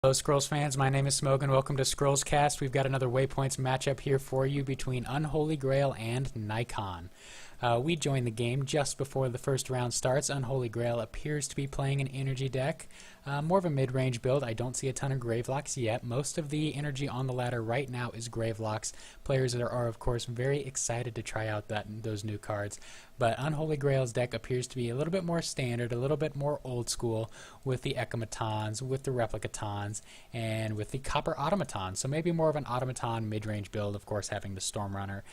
Hello Scrolls fans, my name is Smog and welcome to Scrollscast. We've got another Waypoints matchup here for you between UnholyGrail and Nicon. We joined the game just before the first round starts. UnholyGrail appears to be playing an energy deck, more of a mid-range build. I don't see a ton of Gravelocks yet. Most of the energy on the ladder right now is Gravelocks. Players are of course very excited to try out those new cards, but UnholyGrail's deck appears to be a little bit more standard, a little bit more old school with the Echomatons, with the Replicatons, and with the Copper Automaton. So maybe more of an Automaton mid-range build, of course having the Stormrunner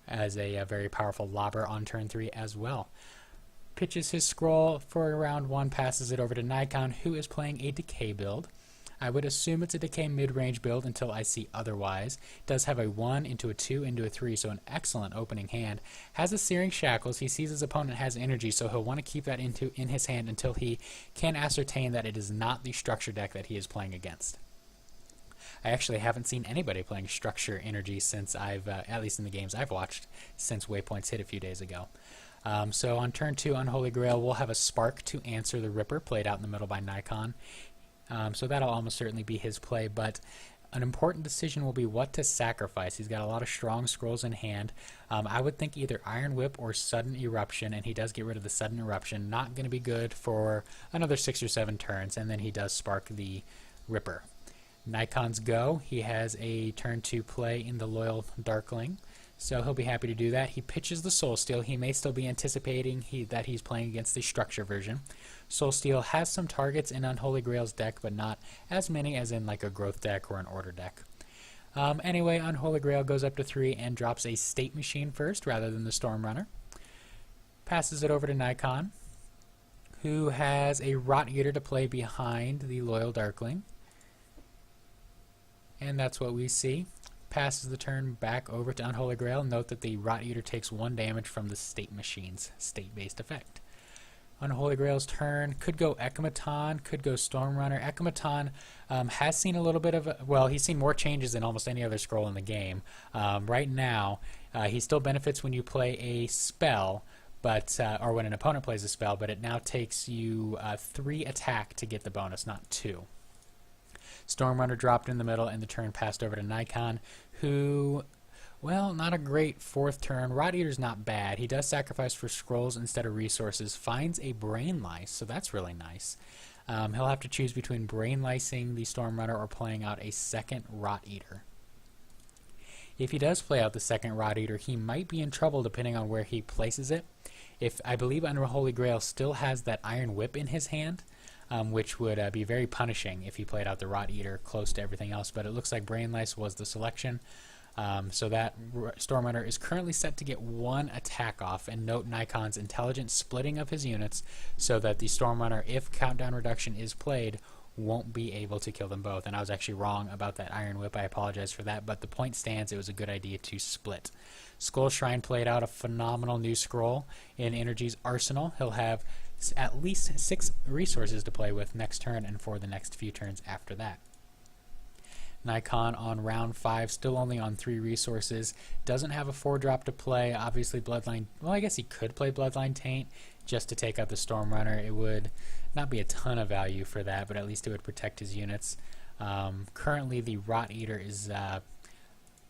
as a very powerful lobber on turn 3 as well. Pitches his scroll for round 1, passes it over to Nicon, who is playing a Decay build. I would assume it's a Decay mid-range build until I see otherwise. Does have a 1 into a 2 into a 3, so an excellent opening hand. Has a Searing Shackles. He sees his opponent has energy, so he'll want to keep that in his hand until he can ascertain that it is not the structure deck that he is playing against. I actually haven't seen anybody playing structure energy since at least in the games I've watched, since Waypoints hit a few days ago. So on turn 2, UnholyGrail will have a Spark to answer the Ripper, played out in the middle by Nicon. So that'll almost certainly be his play, but an important decision will be what to sacrifice. He's got a lot of strong scrolls in hand. I would think either Iron Whip or Sudden Eruption, and he does get rid of the Sudden Eruption. Not going to be good for another 6 or 7 turns, and then he does Spark the Ripper. Nikon's go. He has a turn 2 play in the Loyal Darkling, so he'll be happy to do that. He pitches the Soulsteel. He may still be anticipating that he's playing against the structure version. Soulsteel has some targets in UnholyGrail's deck, but not as many as in like a growth deck or an order deck. Anyway, UnholyGrail goes up to 3 and drops a State Machine first rather than the Stormrunner. Passes it over to Nicon, who has a Rot Eater to play behind the Loyal Darkling. And that's what we see. Passes the turn back over to UnholyGrail. Note that the Rot Eater takes 1 damage from the State Machine's state-based effect. UnholyGrail's turn could go Echomaton, could go Stormrunner. Echomaton has seen a little bit of he's seen more changes than almost any other scroll in the game. Right now, he still benefits when you play a spell, but or when an opponent plays a spell, but it now takes you 3 attack to get the bonus, not 2. Stormrunner dropped in the middle, and the turn passed over to Nicon, who, well, not a great 4th turn. Rot Eater's not bad. He does sacrifice for scrolls instead of resources, finds a Brain Lice, so that's really nice. He'll have to choose between Brain Licing the Stormrunner or playing out a second Rot Eater. If he does play out the second Rot Eater, he might be in trouble depending on where he places it. I believe UnholyGrail still has that Iron Whip in his hand, which would be very punishing if he played out the Rot Eater close to everything else, but it looks like Brain Lice was the selection. So that Stormrunner is currently set to get 1 attack off, and note Nikon's intelligent splitting of his units so that the Stormrunner, if Countdown Reduction is played, won't be able to kill them both. And I was actually wrong about that Iron Whip. I apologize for that, but the point stands. It was a good idea to split. Skull Shrine played out a phenomenal new scroll in Energy's arsenal. He'll have at least 6 resources to play with next turn and for the next few turns after that. Nicon on round 5, still only on 3 resources, doesn't have a 4-drop to play. Obviously Bloodline, well, I guess he could play Bloodline Taint just to take out the Stormrunner. It would not be a ton of value for that, but at least it would protect his units. Currently the Rot Eater is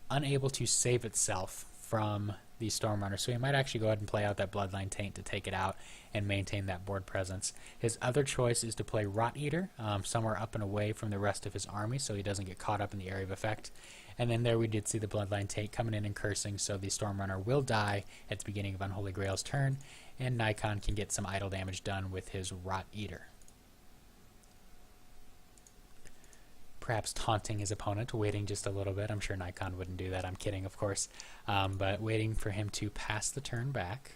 unable to save itself from the Stormrunner, so he might actually go ahead and play out that Bloodline Taint to take it out and maintain that board presence. His other choice is to play Rot Eater somewhere up and away from the rest of his army so he doesn't get caught up in the area of effect. And then there we did see the Bloodline Taint coming in and cursing, so the Stormrunner will die at the beginning of UnholyGrail's turn, and Nicon can get some idle damage done with his Rot Eater. Perhaps taunting his opponent, waiting just a little bit. I'm sure Nicon wouldn't do that. I'm kidding, of course. But waiting for him to pass the turn back.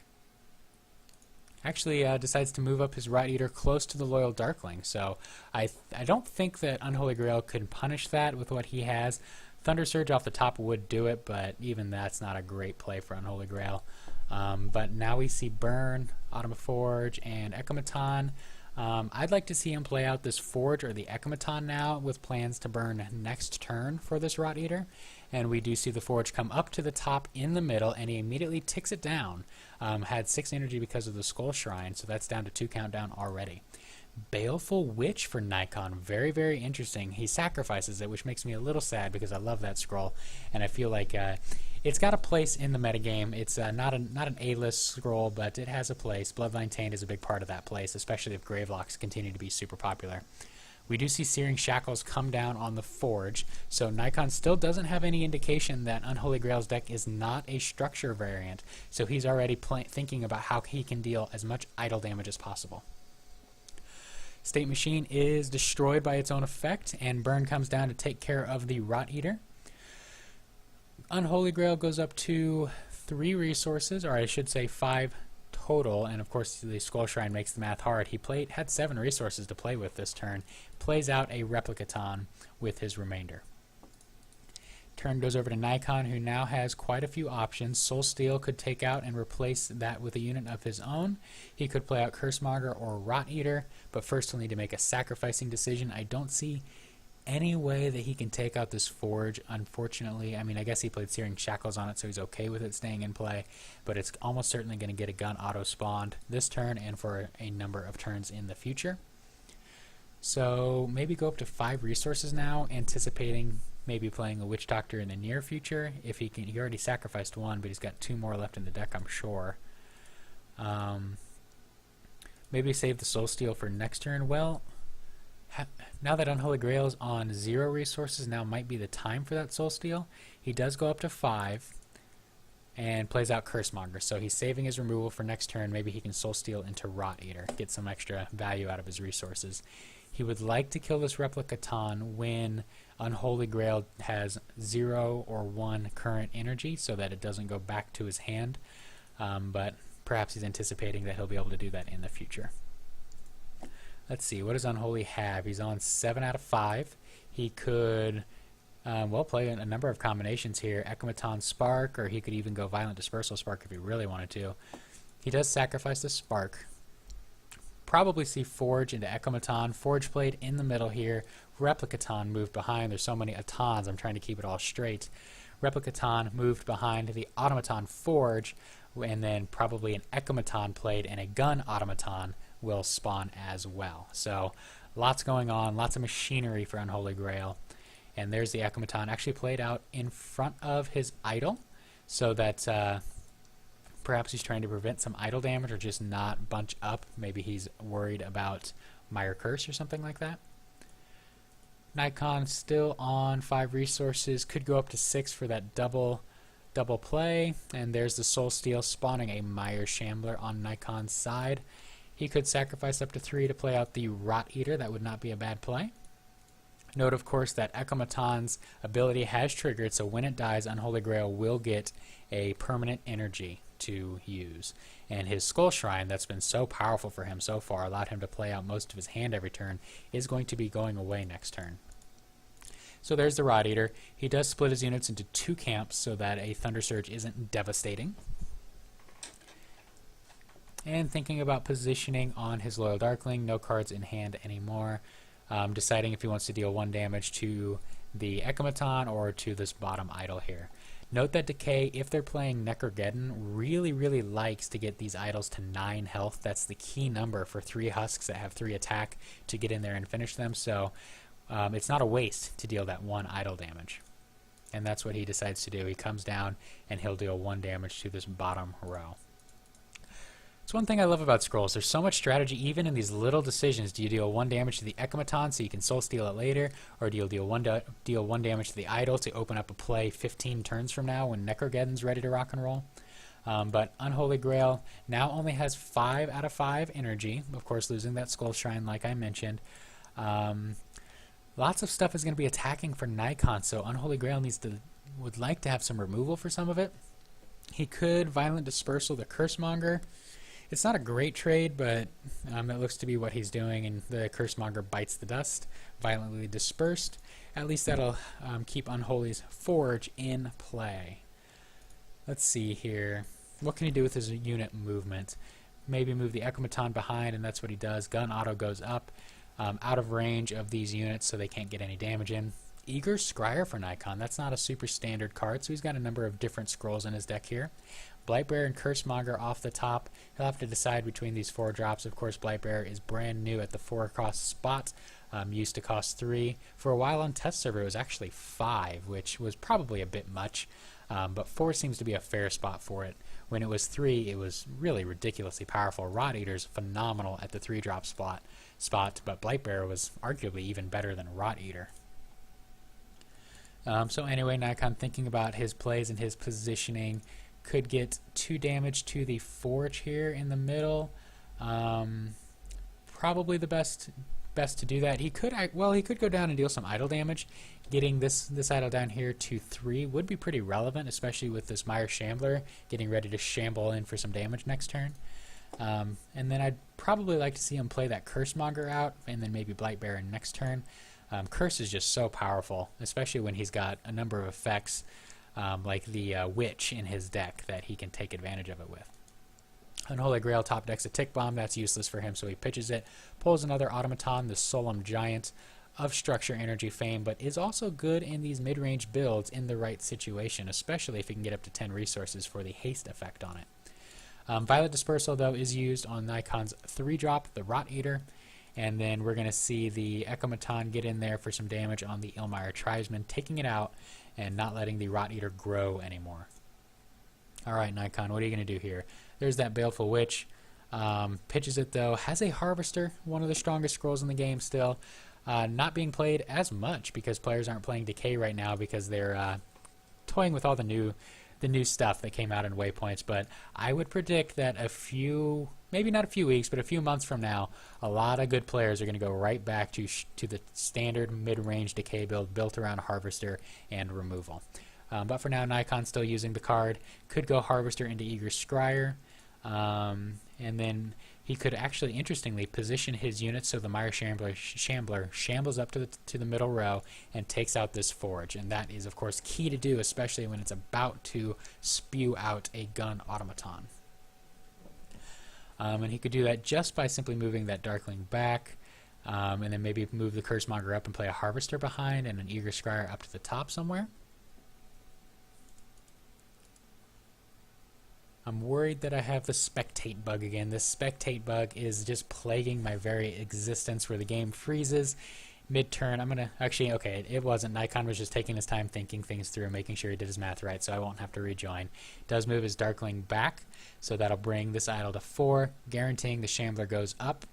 Actually decides to move up his Rot Eater close to the Loyal Darkling. So I don't think that UnholyGrail could punish that with what he has. Thunder Surge off the top would do it, but even that's not a great play for UnholyGrail. But now we see Burn, Automaforge, and Echomaton. I'd like to see him play out this Forge or the Echomaton now with plans to burn next turn for this Rot Eater. And we do see the Forge come up to the top in the middle, and he immediately ticks it down. Had 6 energy because of the Skull Shrine, so that's down to 2 countdown already. Baleful Witch for Nicon. Very, very interesting. He sacrifices it, which makes me a little sad because I love that scroll, and I feel like it's got a place in the metagame. It's not an A-list scroll, but it has a place. Bloodline Taint is a big part of that place, especially if Gravelocks continue to be super popular. We do see Searing Shackles come down on the Forge, so Nicon still doesn't have any indication that Unholy Grail's deck is not a structure variant, so he's already thinking about how he can deal as much idle damage as possible. State Machine is destroyed by its own effect, and Burn comes down to take care of the Rot Eater. Unholy Grail goes up to 3 resources, or I should say 5 total, and of course the Skull Shrine makes the math hard. He had 7 resources to play with this turn, plays out a Replicaton with his remainder. Turn goes over to Nicon, who now has quite a few options. Soul Steel could take out and replace that with a unit of his own. He could play out Cursemonger or Rot Eater, but first he'll need to make a sacrificing decision. I don't see any way that he can take out this Forge, unfortunately. I mean, I guess he played Searing Shackles on it, so he's okay with it staying in play, but it's almost certainly going to get a gun auto-spawned this turn and for a number of turns in the future. So maybe go up to 5 resources now, anticipating maybe playing a Witch Doctor in the near future. If he can, he already sacrificed 1, but he's got 2 more left in the deck, I'm sure. Maybe save the Soul Steel for next turn. Well, now that Unholy Grail is on 0 resources, now might be the time for that Soul Steel. He does go up to 5 and plays out Cursemonger, so he's saving his removal for next turn. Maybe he can Soul Steel into Rot Eater, get some extra value out of his resources. He would like to kill this Replicaton when Unholy Grail has 0 or 1 current energy so that it doesn't go back to his hand, but perhaps he's anticipating that he'll be able to do that in the future. Let's see, what does Unholy have? He's on 7 out of 5. He could play a number of combinations here. Automaton Spark, or he could even go Violent Dispersal Spark if he really wanted to. He does sacrifice the Spark. Probably see Forge into Automaton. Forge played in the middle here. Replicaton moved behind. There's so many Atons, I'm trying to keep it all straight. Replicaton moved behind the Automaton Forge, and then probably an Automaton played, and a gun Automaton will spawn as well. So lots going on, lots of machinery for Unholy Grail. And there's the Automaton actually played out in front of his idol, so that perhaps he's trying to prevent some idle damage or just not bunch up. Maybe he's worried about Mire Curse or something like that. Nicon still on 5 resources, could go up to 6 for that double play, and there's the Soul Steel spawning a Mire Shambler on Nikon's side. He could sacrifice up to 3 to play out the Rot Eater. That would not be a bad play. Note, of course, that Automaton's ability has triggered, so when it dies, Unholy Grail will get a permanent energy to use. And his Skull Shrine, that's been so powerful for him so far, allowed him to play out most of his hand every turn, is going to be going away next turn. So there's the Rot Eater. He does split his units into 2 camps so that a Thunder Surge isn't devastating. And thinking about positioning on his Loyal Darkling, no cards in hand anymore. Deciding if he wants to deal 1 damage to the Automaton or to this bottom idol here. Note that Decay, if they're playing Necrogeddon, really likes to get these idols to 9 health. That's the key number for 3 husks that have 3 attack to get in there and finish them. So it's not a waste to deal that 1 idol damage. And that's what he decides to do. He comes down and he'll deal 1 damage to this bottom row. It's one thing I love about Scrolls. There's so much strategy even in these little decisions. Do you deal 1 damage to the Automaton so you can Soul Steal it later? Or do you deal 1 damage to the idol to open up a play 15 turns from now when Necrogeddon's ready to rock and roll? But Unholy Grail now only has 5 out of 5 energy. Of course, losing that Skull Shrine like I mentioned. Lots of stuff is going to be attacking for Nicon, so Unholy Grail would like to have some removal for some of it. He could Violent Dispersal the Cursemonger. It's not a great trade, but it looks to be what he's doing, and the Cursemonger bites the dust, violently dispersed. At least that'll keep Unholy's Forge in play. Let's see here. What can he do with his unit movement? Maybe move the Automaton behind, and that's what he does. Gun auto goes up, out of range of these units, so they can't get any damage in. Eager Scryer for Nicon. That's not a super standard card, so he's got a number of different scrolls in his deck here. Blightbearer and Cursemonger off the top. He'll have to decide between these 4 drops. Of course, Blightbearer is brand new at the 4 cost spot. Used to cost 3. For a while on test server, it was actually 5, which was probably a bit much. But 4 seems to be a fair spot for it. When it was 3, it was really ridiculously powerful. Rot Eater's phenomenal at the 3-drop spot, but Blightbearer was arguably even better than Rot Eater. So anyway, Nicon, thinking about his plays and his positioning, could get 2 damage to the Forge here in the middle. Probably the best to do that. He could go down and deal some idle damage. Getting this idle down here to 3 would be pretty relevant, especially with this Mire Shambler getting ready to shamble in for some damage next turn. And then I'd probably like to see him play that Cursemonger out, and then maybe Blightbearer next turn. Curse is just so powerful, especially when he's got a number of effects like the Witch in his deck that he can take advantage of it with. Unholy Grail top decks a Tick Bomb. That's useless for him, so he pitches it. Pulls another Automaton, the Solemn Giant of Structure Energy fame, but is also good in these mid-range builds in the right situation, especially if he can get up to 10 resources for the haste effect on it. Violet Dispersal, though, is used on Nikon's 3-drop, the Rot Eater, and then we're going to see the Echomaton get in there for some damage on the Ilmire Tribesman, taking it out and not letting the Rot Eater grow anymore. Alright, Nicon, what are you going to do here? There's that Baleful Witch. Pitches it, though. Has a Harvester, one of the strongest scrolls in the game still. Not being played as much because players aren't playing Decay right now because they're toying with all the new stuff that came out in Waypoints. But I would predict that maybe not a few weeks, but a few months from now, a lot of good players are going to go right back to the standard mid-range Decay build built around Harvester and removal. But for now, Nikon's still using the card. Could go Harvester into Eager Scryer. And then he could actually, interestingly, position his units so the Mire Shambler shambles up to the middle row and takes out this Forge. And that is, of course, key to do, especially when it's about to spew out a gun automaton. And he could do that just by simply moving that Darkling back, and then maybe move the Cursemonger up and play a Harvester behind and an Eager Scryer up to the top somewhere. I'm worried that I have the Spectate bug again. This Spectate bug is just plaguing my very existence where the game freezes. Mid-turn, I'm going to... Actually, okay, it wasn't. Nicon was just taking his time thinking things through, making sure he did his math right, so I won't have to rejoin. Does move his Darkling back, so that'll bring this idol to 4, guaranteeing the Shambler goes up.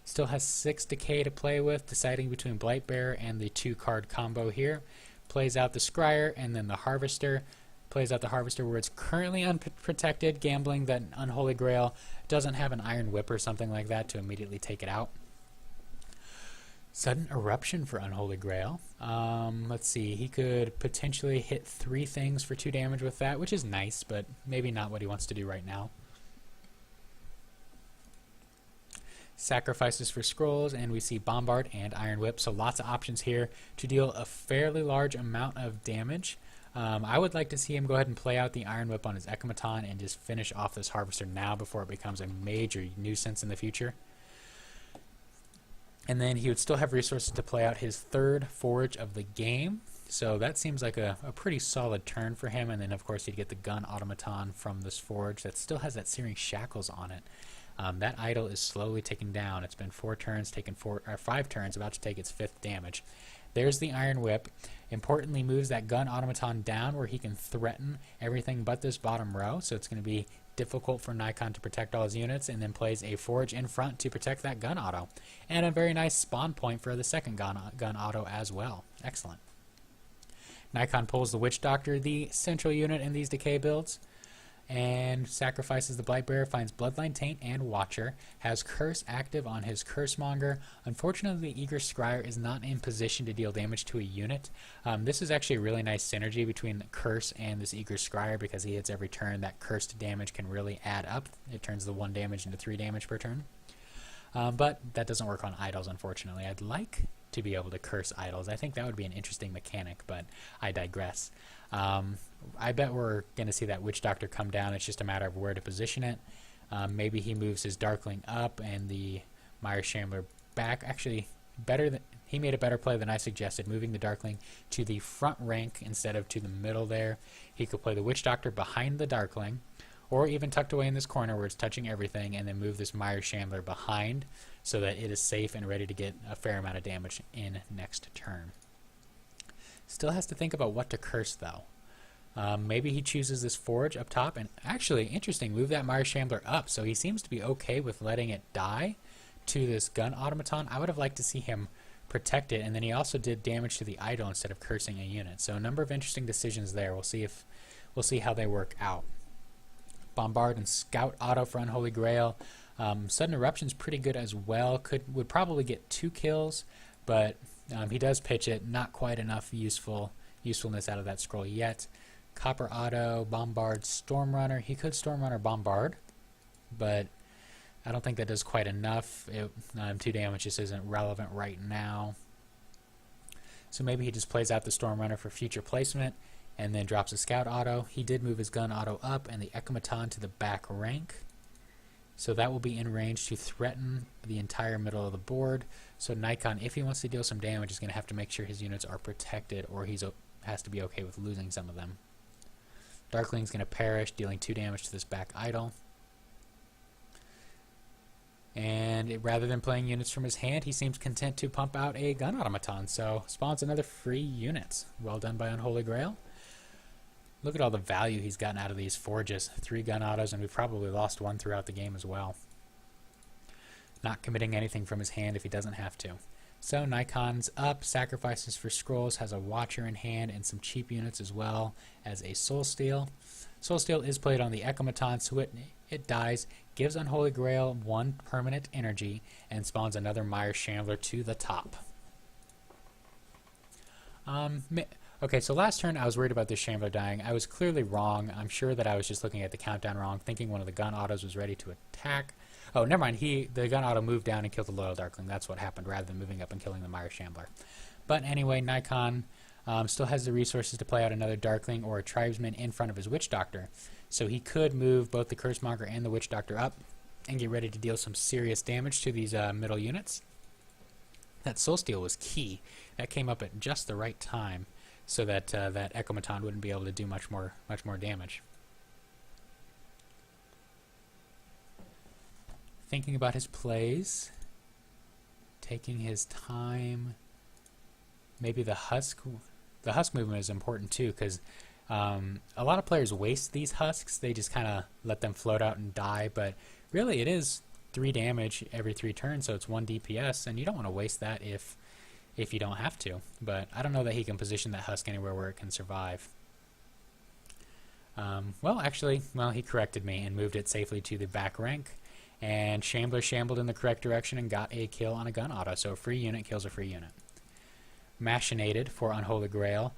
Still has 6 Decay to play with, deciding between Blightbearer and the 2-card combo here. Plays out the Scryer and then the Harvester. Plays out the Harvester where it's currently unprotected, gambling that Unholy Grail doesn't have an Iron Whip or something like that to immediately take it out. Sudden Eruption for Unholy Grail. Let's see, he could potentially hit 3 things for 2 damage with that, which is nice, but maybe not what he wants to do right now. Sacrifices for scrolls, and we see Bombard and Iron Whip, so lots of options here to deal a fairly large amount of damage. I would like to see him go ahead and play out the Iron Whip on his Echomaton and just finish off this Harvester now before it becomes a major nuisance in the future. And then he would still have resources to play out his 3rd Forge of the game, so that seems like a pretty solid turn for him. And then of course he'd get the Gun Automaton from this Forge that still has that Searing Shackles on it. That idol is slowly ticking down. It's been 4 turns, taken 5 turns, about to take its 5th damage. There's the Iron Whip. Importantly, moves that Gun Automaton down where he can threaten everything but this bottom row, so it's going to be difficult for Nicon to protect all his units, and then plays a Forge in front to protect that Gun Auto. And a very nice spawn point for the second Gun Auto as well. Excellent. Nicon pulls the Witch Doctor, the central unit in these Decay builds, and sacrifices the Blightbearer, finds Bloodline Taint and Watcher, has Curse active on his Cursemonger. Unfortunately, the Eager Scryer is not in position to deal damage to a unit. This is actually a really nice synergy between the Curse and this Eager Scryer because he hits every turn. That cursed damage can really add up. It turns the 1 damage into 3 damage per turn. But that doesn't work on idols, unfortunately. I'd like to be able to curse idols. I think that would be an interesting mechanic, but I digress. I bet we're going to see that Witch Doctor come down. It's just a matter of where to position it. Maybe he moves his Darkling up and the Mire Shambler back. Actually, he made a better play than I suggested, moving the Darkling to the front rank instead of to the middle there. He could play the Witch Doctor behind the Darkling, or even tucked away in this corner where it's touching everything, and then move this Mire Shambler behind so that it is safe and ready to get a fair amount of damage in next turn. Still has to think about what to curse, though. Maybe he chooses this Forge up top, and actually, interesting, move that Mire Shambler up, so he seems to be okay with letting it die to this gun automaton. I would have liked to see him protect it, and then he also did damage to the idol instead of cursing a unit. So a number of interesting decisions there. We'll see how they work out. Bombard and Scout auto for Unholy Grail. Sudden Eruption's pretty good as well. Would probably get 2 kills, but he does pitch it. Not quite enough usefulness out of that scroll yet. Copper auto, Bombard, Stormrunner. He could Stormrunner Bombard, but I don't think that does quite enough. 2 damage just isn't relevant right now. So maybe he just plays out the Stormrunner for future placement and then drops a Scout auto. He did move his gun auto up and the Automaton to the back rank. So that will be in range to threaten the entire middle of the board. So Nicon, if he wants to deal some damage, is going to have to make sure his units are protected, or he has to be okay with losing some of them. Darkling's going to perish, dealing 2 damage to this back idol. And rather than playing units from his hand, he seems content to pump out a gun automaton. So spawns another free unit. Well done by Unholy Grail. Look at all the value he's gotten out of these forges. 3 gun autos, and we've probably lost 1 throughout the game as well. Not committing anything from his hand if he doesn't have to. So Nikon's up, sacrifices for scrolls, has a Watcher in hand and some cheap units as well as a Soul Steal. Soul Steal is played on the Automaton, so it dies, gives Unholy Grail 1 permanent energy, and spawns another Mire Shambler to the top. Okay, so last turn I was worried about this Shambler dying. I was clearly wrong. I'm sure that I was just looking at the countdown wrong, thinking one of the gun autos was ready to attack. Oh, never mind. The gun auto moved down and killed the Loyal Darkling. That's what happened, rather than moving up and killing the Mire Shambler. But anyway, Nicon still has the resources to play out another Darkling or a Tribesman in front of his Witch Doctor. So he could move both the Cursemonger and the Witch Doctor up and get ready to deal some serious damage to these middle units. That Soul Steal was key. That came up at just the right time, so that that Automaton wouldn't be able to do much more damage. Thinking about his plays, taking his time. Maybe the husk movement is important too, because a lot of players waste these husks. They just kind of let them float out and die, but really it is 3 damage every 3 turns, so it's 1 DPS, and you don't want to waste that if you don't have to. But I don't know that he can position that husk anywhere where it can survive. Well, he corrected me and moved it safely to the back rank, and Shambler shambled in the correct direction and got a kill on a gun auto, so a free unit kills a free unit. Machinated for Unholy Grail.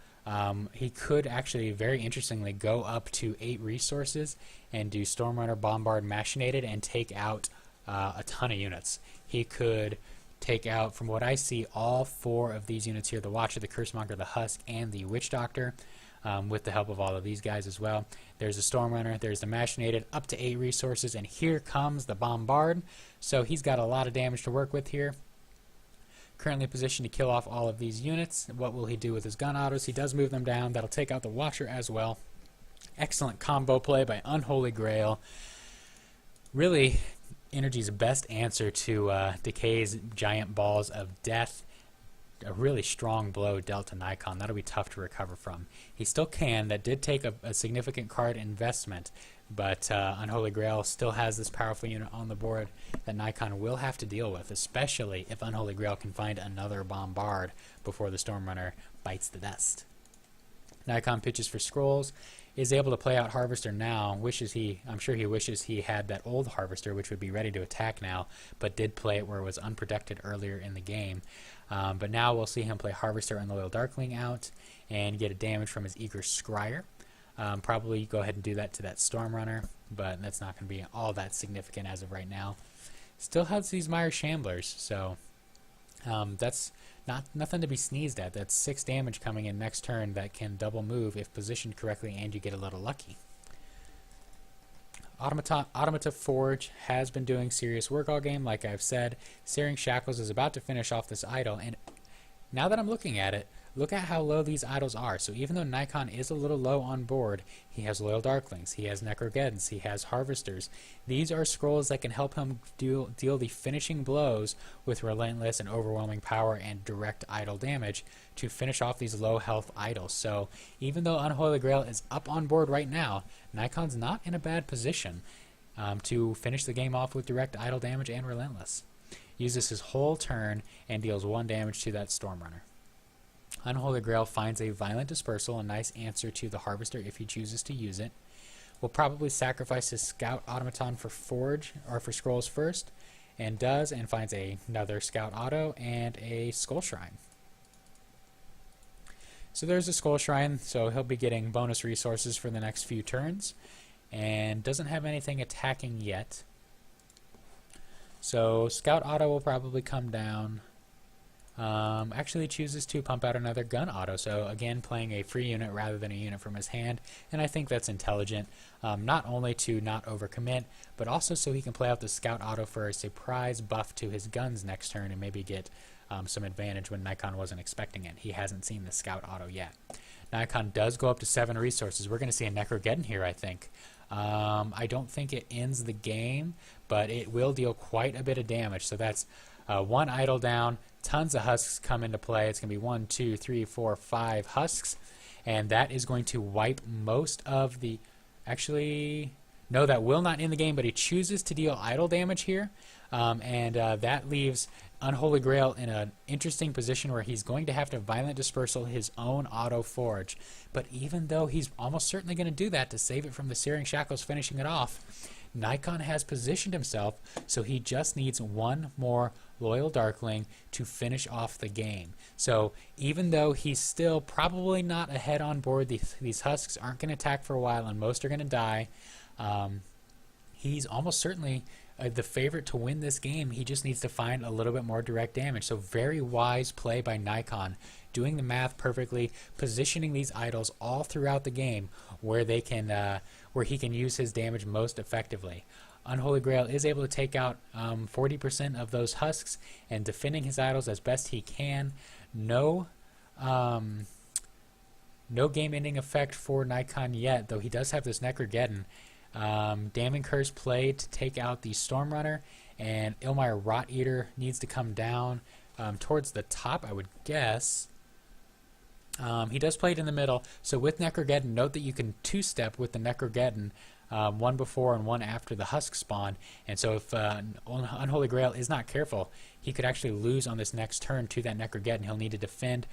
He could actually, very interestingly, go up to 8 resources and do Stormrunner, Bombard, Machinated, and take out a ton of units. He could take out, from what I see, all 4 of these units here: the Watcher, the Cursemonger, the Husk, and the Witch Doctor, with the help of all of these guys as well. There's the Stormrunner, there's the Machinated, up to 8 resources, and here comes the Bombard. So he's got a lot of damage to work with here. Currently positioned to kill off all of these units. What will he do with his gun autos? He does move them down. That'll take out the Watcher as well. Excellent combo play by Unholy Grail. Really, Energy's best answer to Decay's giant balls of death. A really strong blow dealt to Nicon. That'll be tough to recover from. He still can. That did take a significant card investment, but Unholy Grail still has this powerful unit on the board that Nicon will have to deal with, especially if Unholy Grail can find another Bombard before the Stormrunner bites the dust. Nicon pitches for scrolls, is able to play out Harvester now. I'm sure he wishes he had that old Harvester, which would be ready to attack now, but did play it where it was unprotected earlier in the game. But now we'll see him play Harvester and the Loyal Darkling out and get a damage from his Eager Scryer. Probably go ahead and do that to that Stormrunner, but that's not going to be all that significant as of right now. Still has these Mire Shamblers, so that's nothing to be sneezed at. That's 6 damage coming in next turn that can double move if positioned correctly and you get a little lucky. Automata Forge has been doing serious work all game, like I've said. Searing Shackles is about to finish off this idol, and Now that I'm looking at it, look at how low these idols are. So even though Nicon is a little low on board, he has Loyal Darklings, he has Necrogeddons, he has Harvesters. These are scrolls that can help him deal the finishing blows with relentless and overwhelming power and direct idol damage to finish off these low health idols. So even though Unholy Grail is up on board right now, Nikon's not in a bad position to finish the game off with direct idol damage and relentless. Uses his whole turn and deals 1 damage to that Stormrunner. Unholy Grail finds a Violent Dispersal, a nice answer to the Harvester if he chooses to use it. Will probably sacrifice his Scout Automaton for Forge or for Scrolls first, and does, and finds another Scout Auto and a Skull Shrine. So there's a Skull Shrine, so he'll be getting bonus resources for the next few turns, and doesn't have anything attacking yet. So Scout Auto will probably come down. Actually chooses to pump out another Gun Auto, so again playing a free unit rather than a unit from his hand, and I think that's intelligent, not only to not overcommit, but also so he can play out the Scout Auto for a surprise buff to his guns next turn and maybe get some advantage when Nicon wasn't expecting it. He hasn't seen the Scout Auto yet. Nicon does go up to 7 resources. We're going to see a Necrogeddon here, I think. I don't think it ends the game, but it will deal quite a bit of damage. So that's 1 idol down, tons of husks come into play. It's going to be 1, 2, 3, 4, 5 husks, and that is going to wipe most of the... Actually, no, that will not end the game, but he chooses to deal idol damage here, and that leaves Unholy Grail in an interesting position where he's going to have to Violent Dispersal his own Auto Forge. But even though he's almost certainly going to do that to save it from the Searing Shackles finishing it off, Nicon has positioned himself so he just needs 1 more Loyal Darkling to finish off the game. So even though he's still probably not ahead on board, these husks aren't going to attack for a while and most are going to die, he's almost certainly the favorite to win this game. He just needs to find a little bit more direct damage. So very wise play by Nicon, doing the math perfectly, positioning these idols all throughout the game where they can, where he can use his damage most effectively. Unholy Grail is able to take out 40% of those husks and defending his idols as best he can. No game-ending effect for Nicon yet, though he does have this Necrogeddon. Damning Curse played to take out the Stormrunner, and Ilmire Rot Eater needs to come down towards the top, I would guess. He does play it in the middle, so with Necrogeddon, note that you can 2-step with the Necrogeddon, 1 before and 1 after the husk spawn, and so if Unholy Grail is not careful, he could actually lose on this next turn to that Necrogeddon. He'll need to defend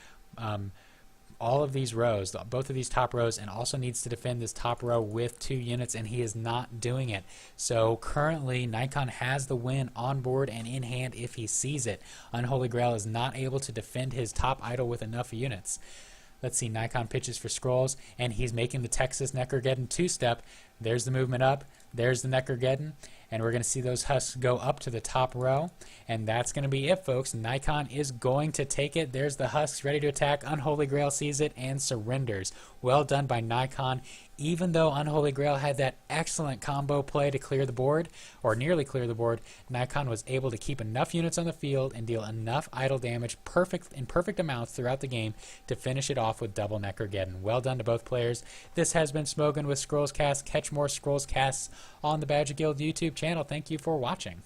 all of these rows, both of these top rows, and also needs to defend this top row with 2 units, and he is not doing it. So currently, Nicon has the win on board and in hand if he sees it. Unholy Grail is not able to defend his top idol with enough units. Let's see, Nicon pitches for Scrolls, and he's making the Texas Necrogeddon 2-step. There's the movement up, there's the Necrogeddon, and we're going to see those husks go up to the top row, and that's going to be it, folks. Nicon is going to take it. There's the husks ready to attack. Unholy Grail sees it and surrenders. Well done by Nicon. Even though Unholy Grail had that excellent combo play to clear the board, or nearly clear the board, Nicon was able to keep enough units on the field and deal enough idle damage in perfect amounts throughout the game to finish it off with double Necrogeddon. Well done to both players. This has been Smogan with Scrollscast. Catch more Scrollscasts on the Badger Guild YouTube channel. Thank you for watching.